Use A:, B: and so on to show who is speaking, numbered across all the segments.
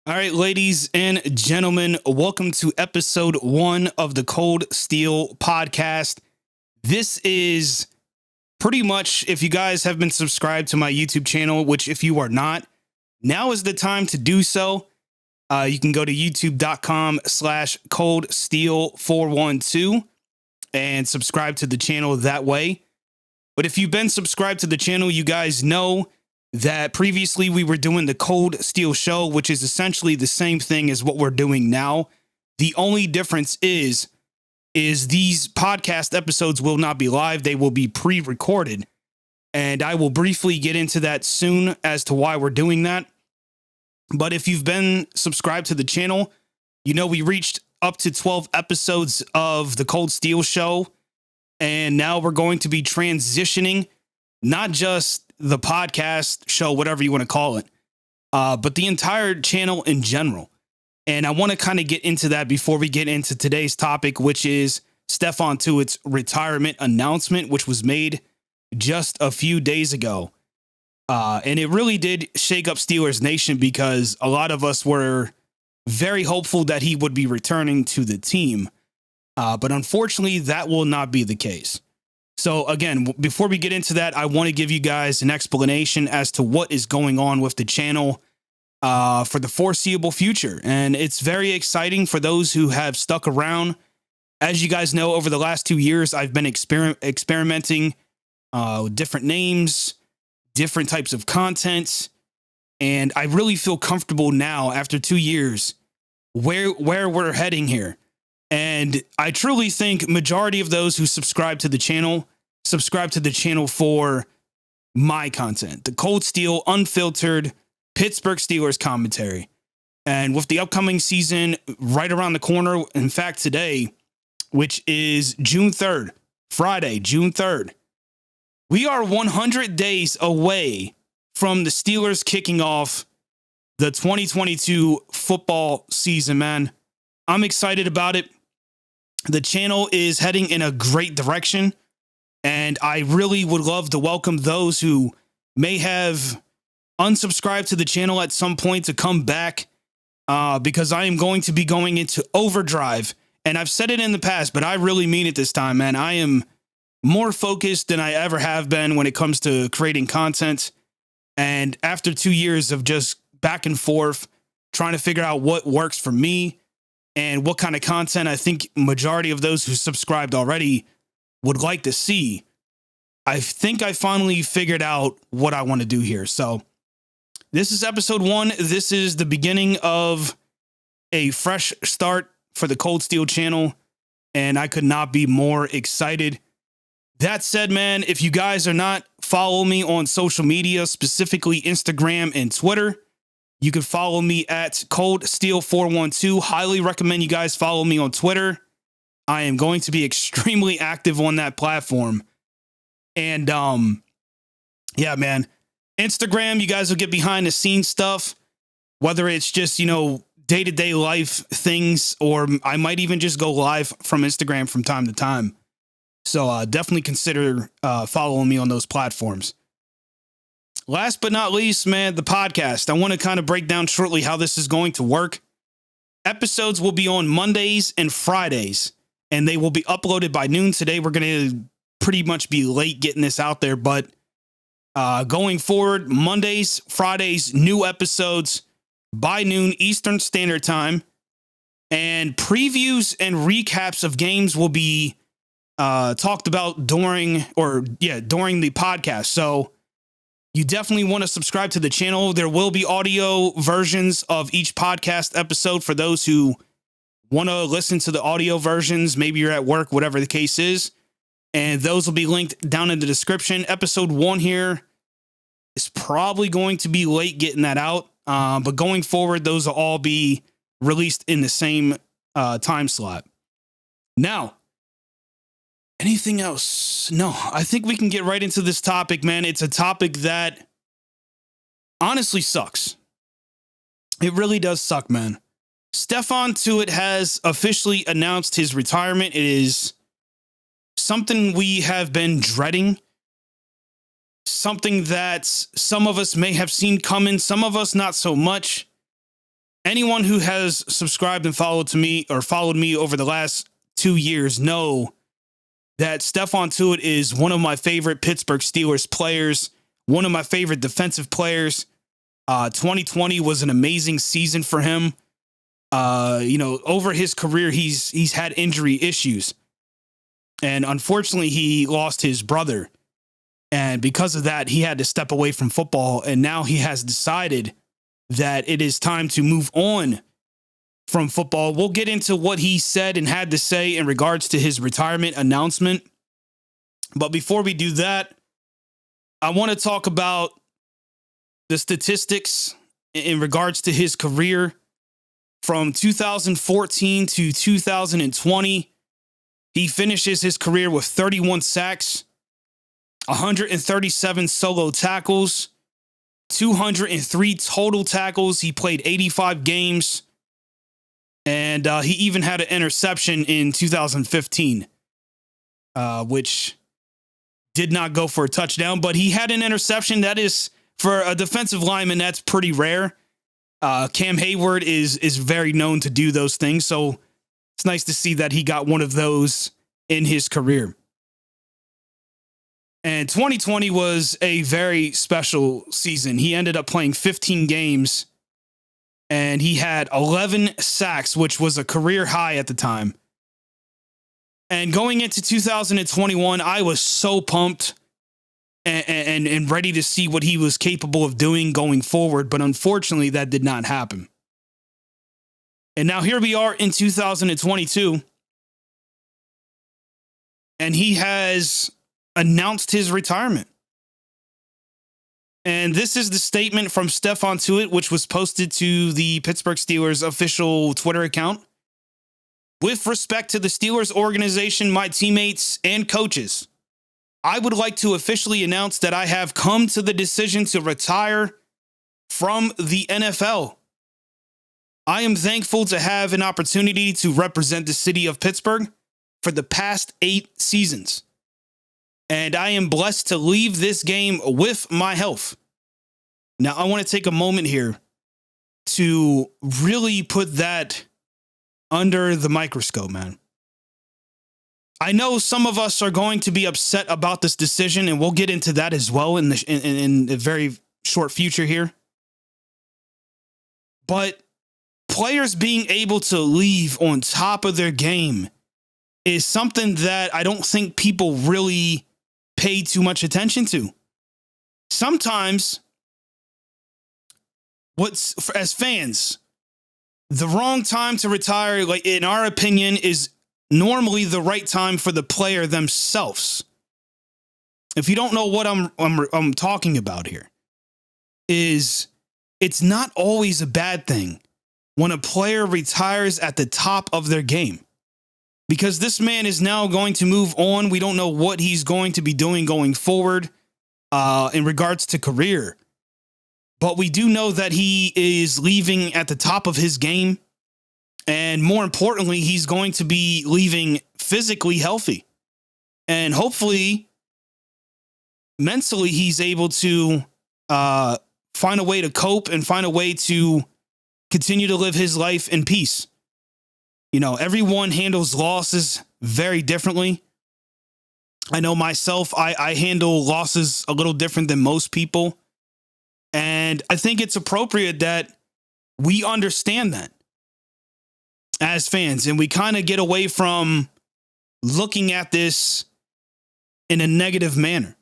A: All right, ladies and gentlemen, welcome to episode 1 of the Kold Steel podcast. This is pretty much, if you guys have been subscribed to my YouTube channel, which if you are not, now is the time to do so. You can go to youtube.com/Kold Steel 412 and subscribe to the channel that way. But if you've been subscribed to the channel, you guys know that previously we were doing the Kold Steel show, which is essentially the same thing as what we're doing now. The only difference is these podcast episodes will not be live. They will be pre-recorded. And I will briefly get into that soon as to why we're doing that. But if you've been subscribed to the channel, you know we reached up to 12 episodes of the Kold Steel show. And now we're going to be transitioning, not just the podcast show, whatever you want to call it, but the entire channel in general. And I want to kind of get into that before we get into today's topic, which is Stephon Tuitt's retirement announcement, which was made just a few days ago. And it really did shake up Steelers Nation because a lot of us were very hopeful that he would be returning to the team. But unfortunately, that will not be the case. So again, before we get into that, I want to give you guys an explanation as to what is going on with the channel for the foreseeable future. And it's very exciting for those who have stuck around. As you guys know, over the last 2 years, I've been experimenting with different names, different types of content. And I really feel comfortable now after 2 years where we're heading here. And I truly think majority of those who subscribe to the channel for my content, the Kold Steel, unfiltered Pittsburgh Steelers commentary. And with the upcoming season right around the corner, in fact, today, which is June 3rd, Friday, June 3rd, we are 100 days away from the Steelers kicking off the 2022 football season, man. I'm excited about it. The channel is heading in a great direction, and I really would love to welcome those who may have unsubscribed to the channel at some point to come back because I am going to be going into overdrive. And I've said it in the past, but I really mean it this time, man. I am more focused than I ever have been when it comes to creating content. And after 2 years of just back and forth, trying to figure out what works for me, and what kind of content I think majority of those who subscribed already would like to see, I think I finally figured out what I want to do here. So this is episode 1. This is the beginning of a fresh start for the Kold Steel channel, and I could not be more excited. That said, man, if you guys are not following me on social media, specifically Instagram and Twitter, you can follow me at Kold Steel 412. Highly recommend you guys follow me on Twitter. I am going to be extremely active on that platform. And yeah, man, Instagram, you guys will get behind the scenes stuff, whether it's just, day-to-day life things, or I might even just go live from Instagram from time to time. So definitely consider following me on those platforms. Last but not least, man, the podcast. I want to kind of break down shortly how this is going to work. Episodes will be on Mondays and Fridays, and they will be uploaded by noon. Today, we're going to pretty much be late getting this out there, but going forward, Mondays, Fridays, new episodes by noon Eastern Standard Time, and previews and recaps of games will be talked about during the podcast. So you definitely want to subscribe to the channel. There will be audio versions of each podcast episode for those who want to listen to the audio versions. Maybe you're at work, whatever the case is. And those will be linked down in the description. Episode 1 here is probably going to be late getting that out. But going forward, those will all be released in the same time slot. Now, anything else? No, I think we can get right into this topic, man. It's a topic that honestly sucks. It really does suck, man. Stephon Tuitt has officially announced his retirement. It is something we have been dreading. Something that some of us may have seen coming, some of us not so much. Anyone who has subscribed and followed me over the last 2 years know that Stephon Tuitt is one of my favorite Pittsburgh Steelers players, one of my favorite defensive players. 2020 was an amazing season for him. Over his career, he's had injury issues. And unfortunately, he lost his brother. And because of that, he had to step away from football. And now he has decided that it is time to move on from football. We'll get into what he said and had to say in regards to his retirement announcement. But before we do that, I want to talk about the statistics in regards to his career from 2014 to 2020. He finishes his career with 31 sacks, 137 solo tackles, 203 total tackles. He played 85 games, and he even had an interception in 2015, which did not go for a touchdown, but he had an interception. That is, for a defensive lineman, that's pretty rare. Cam Hayward is very known to do those things, so it's nice to see that he got one of those in his career. And 2020 was a very special season. He ended up playing 15 games, and he had 11 sacks, which was a career high at the time. And going into 2021, I was so pumped and ready to see what he was capable of doing going forward. But unfortunately, that did not happen. And now here we are in 2022. And he has announced his retirement. And this is the statement from Stephon Tuitt, which was posted to the Pittsburgh Steelers official Twitter account. With respect to the Steelers organization, my teammates, and coaches, I would like to officially announce that I have come to the decision to retire from the NFL. I am thankful to have an opportunity to represent the city of Pittsburgh for the past 8 seasons. And I am blessed to leave this game with my health. Now, I want to take a moment here to really put that under the microscope, man. I know some of us are going to be upset about this decision, and we'll get into that as well in the very short future here. But players being able to leave on top of their game is something that I don't think people really pay too much attention to. Sometimes, as fans, the wrong time to retire, like in our opinion, is normally the right time for the player themselves. If you don't know what I'm talking about here, is it's not always a bad thing when a player retires at the top of their game. Because this man is now going to move on. We don't know what he's going to be doing going forward in regards to career. But we do know that he is leaving at the top of his game. And more importantly, he's going to be leaving physically healthy. And hopefully, mentally, he's able to find a way to cope and find a way to continue to live his life in peace. You know, everyone handles losses very differently. I know myself, I handle losses a little different than most people. And I think it's appropriate that we understand that as fans, and we kind of get away from looking at this in a negative manner.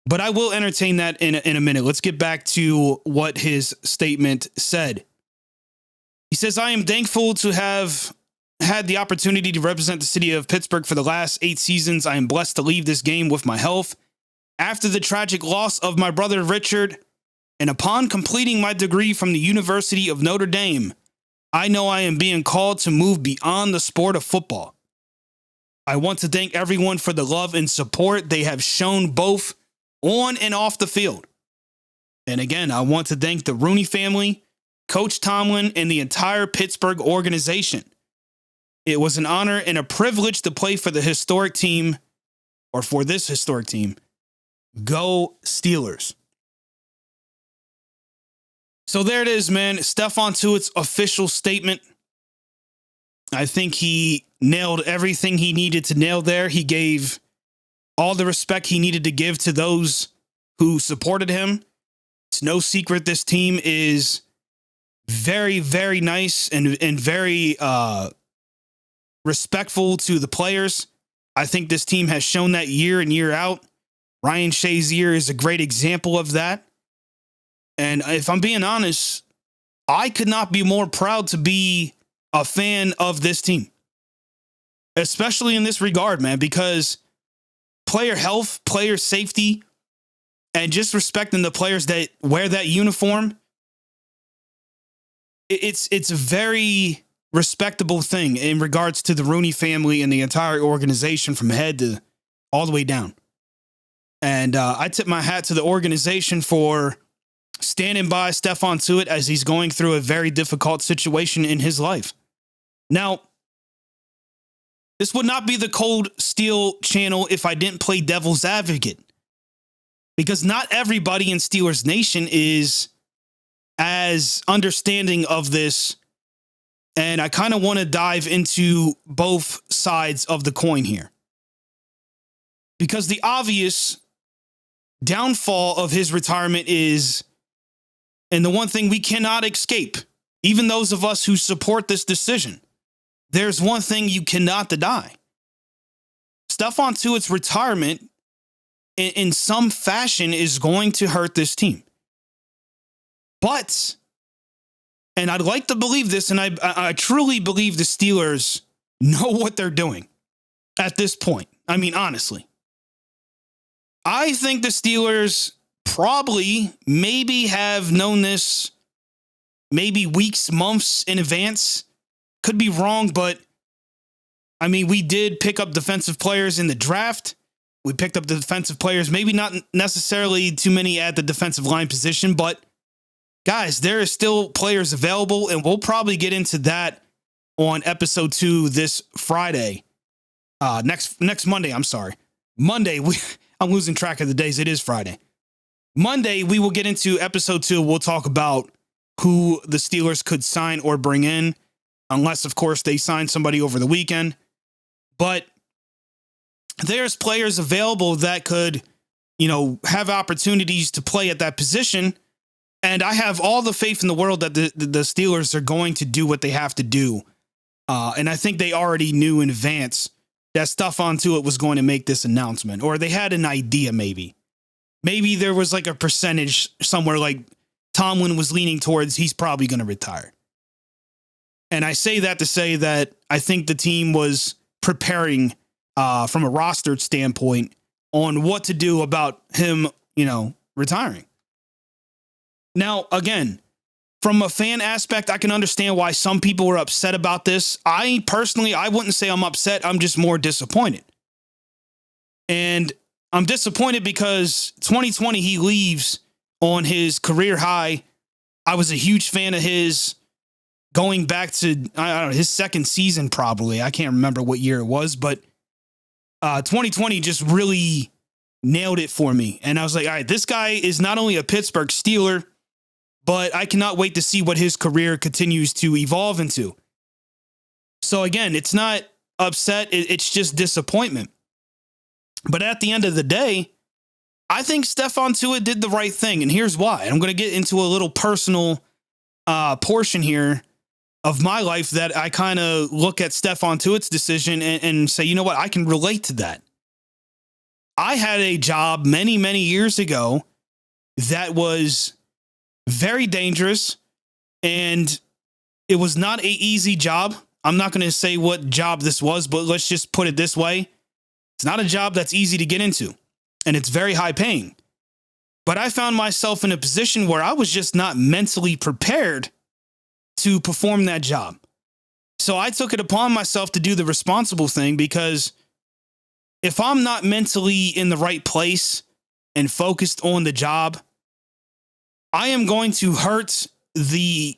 A: But I will entertain that in a minute. Let's get back to what his statement said. He says, I am thankful to have had the opportunity to represent the city of Pittsburgh for the last 8 seasons. I am blessed to leave this game with my health. After the tragic loss of my brother Richard, and upon completing my degree from the University of Notre Dame, I know I am being called to move beyond the sport of football. I want to thank everyone for the love and support they have shown both on and off the field. And again, I want to thank the Rooney family, Coach Tomlin, and the entire Pittsburgh organization. It was an honor and a privilege to play for the historic team, or for this historic team. Go Steelers. So there it is, man. Stephon Tuitt's official statement. I think he nailed everything he needed to nail there. He gave all the respect he needed to give to those who supported him. It's no secret this team is very, very nice and very respectful to the players. I think this team has shown that year in, year out. Ryan Shazier is a great example of that. And if I'm being honest, I could not be more proud to be a fan of this team, especially in this regard, man, because player health, player safety, and just respecting the players that wear that uniform, it's a very respectable thing in regards to the Rooney family and the entire organization from head to all the way down. And I tip my hat to the organization for standing by Stephon Tuitt as he's going through a very difficult situation in his life. Now, this would not be the Kold Steel channel if I didn't play devil's advocate, because not everybody in Steelers Nation is as understanding of this. And I kind of want to dive into both sides of the coin here, because the obvious downfall of his retirement is, and the one thing we cannot escape, even those of us who support this decision, there's one thing you cannot deny. Stephon Tuitt's retirement in some fashion is going to hurt this team. But, and I'd like to believe this, and I truly believe the Steelers know what they're doing at this point. I mean, honestly, I think the Steelers probably maybe have known this maybe weeks, months in advance. Could be wrong, but I mean, we did pick up defensive players in the draft. We picked up the defensive players, maybe not necessarily too many at the defensive line position, but guys, there is still players available, and we'll probably get into that on episode 2 this Friday. Next Monday, I'm sorry. Monday, I'm losing track of the days. It is Friday. Monday, we will get into episode 2. We'll talk about who the Steelers could sign or bring in, unless, of course, they sign somebody over the weekend. But there's players available that could, have opportunities to play at that position. And I have all the faith in the world that the Steelers are going to do what they have to do. And I think they already knew in advance that Stephon Tuitt was going to make this announcement, or they had an idea maybe. Maybe there was like a percentage somewhere like Tomlin was leaning towards he's probably going to retire. And I say that to say that I think the team was preparing from a rostered standpoint on what to do about him, retiring. Now, again, from a fan aspect, I can understand why some people were upset about this. I wouldn't say I'm upset. I'm just more disappointed. And I'm disappointed because 2020, he leaves on his career high. I was a huge fan of his going back to, I don't know, his second season probably. I can't remember what year it was, but 2020 just really nailed it for me. And I was like, all right, this guy is not only a Pittsburgh Steeler, but I cannot wait to see what his career continues to evolve into. So again, it's not upset. It's just disappointment. But at the end of the day, I think Stephon Tuitt did the right thing. And here's why. I'm going to get into a little personal portion here of my life that I kind of look at Stephon Tuitt's decision and say, you know what? I can relate to that. I had a job many, many years ago that was very dangerous, and it was not an easy job. I'm not going to say what job this was, but let's just put it this way. It's not a job that's easy to get into, and it's very high paying. But I found myself in a position where I was just not mentally prepared to perform that job. So I took it upon myself to do the responsible thing, because if I'm not mentally in the right place and focused on the job, I am going to hurt the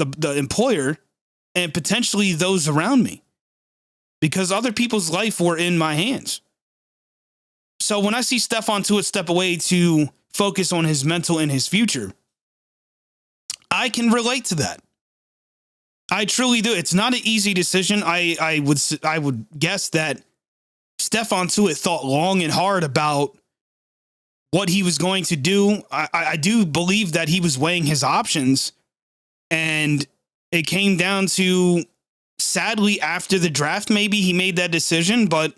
A: employer and potentially those around me, because other people's life were in my hands. So when I see Stephon Tuitt step away to focus on his mental and his future. I can relate to that. I truly do. It's not an easy decision. I would guess that Stephon Tuitt thought long and hard about what he was going to do. I do believe that he was weighing his options, and it came down to, sadly, after the draft, maybe he made that decision. But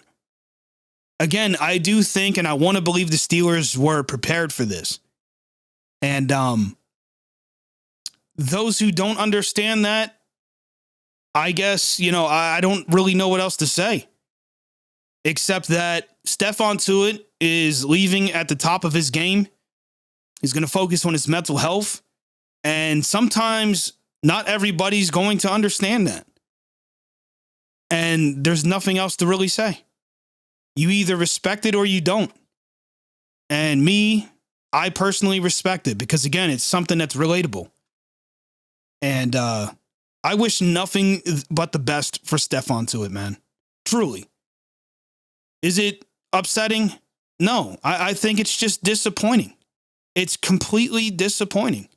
A: again, I do think, and I want to believe, the Steelers were prepared for this. And those who don't understand that, I guess, I don't really know what else to say, except that Stephon Tuitt is leaving at the top of his game. He's going to focus on his mental health. And sometimes not everybody's going to understand that. And there's nothing else to really say. You either respect it or you don't. And me, I personally respect it because, again, it's something that's relatable. And I wish nothing but the best for Stephon Tuitt, man. Truly. Is it upsetting? No, I think it's just disappointing. It's completely disappointing.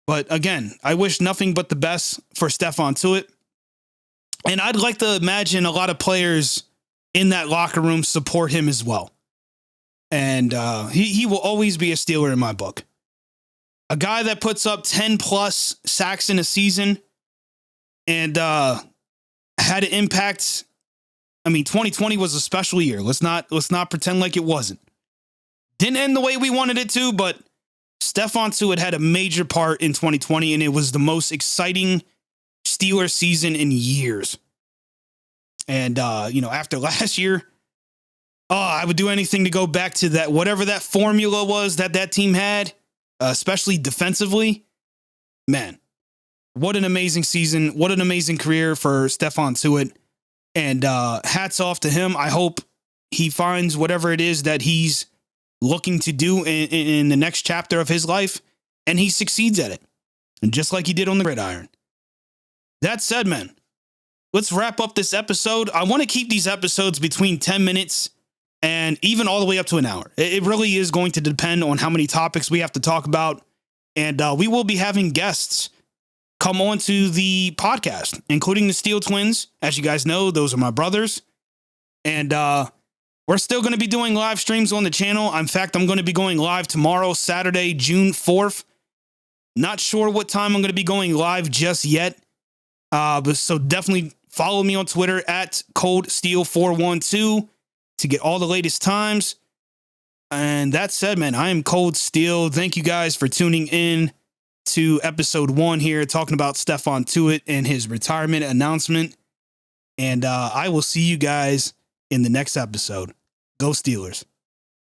A: But again, I wish nothing but the best for Stephon Tuitt. And I'd like to imagine a lot of players in that locker room support him as well. And he will always be a Steeler in my book. A guy that puts up 10 plus sacks in a season and had an impact. I mean, 2020 was a special year. Let's not pretend like it wasn't. Didn't end the way we wanted it to, but Stephon Tuitt had a major part in 2020, and it was the most exciting Steelers season in years. And after last year, I would do anything to go back to that, whatever that formula was that team had, especially defensively. Man, what an amazing season. What an amazing career for Stephon Tuitt. And hats off to him. I hope he finds whatever it is that he's looking to do in the next chapter of his life, and he succeeds at it. And just like he did on the gridiron. That said, man, let's wrap up this episode. I want to keep these episodes between 10 minutes and even all the way up to an hour. It really is going to depend on how many topics we have to talk about. And we will be having guests come on to the podcast, including the Steel Twins. As you guys know, those are my brothers. And we're still going to be doing live streams on the channel. In fact, I'm going to be going live tomorrow, Saturday, June 4th. Not sure what time I'm going to be going live just yet. But so definitely follow me on Twitter at Kold Steel 412 to get all the latest times. And that said, man, I am Kold Steel. Thank you guys for tuning in to episode 1 here, talking about Stephon Tuitt and his retirement announcement. And I will see you guys in the next episode. Go Steelers.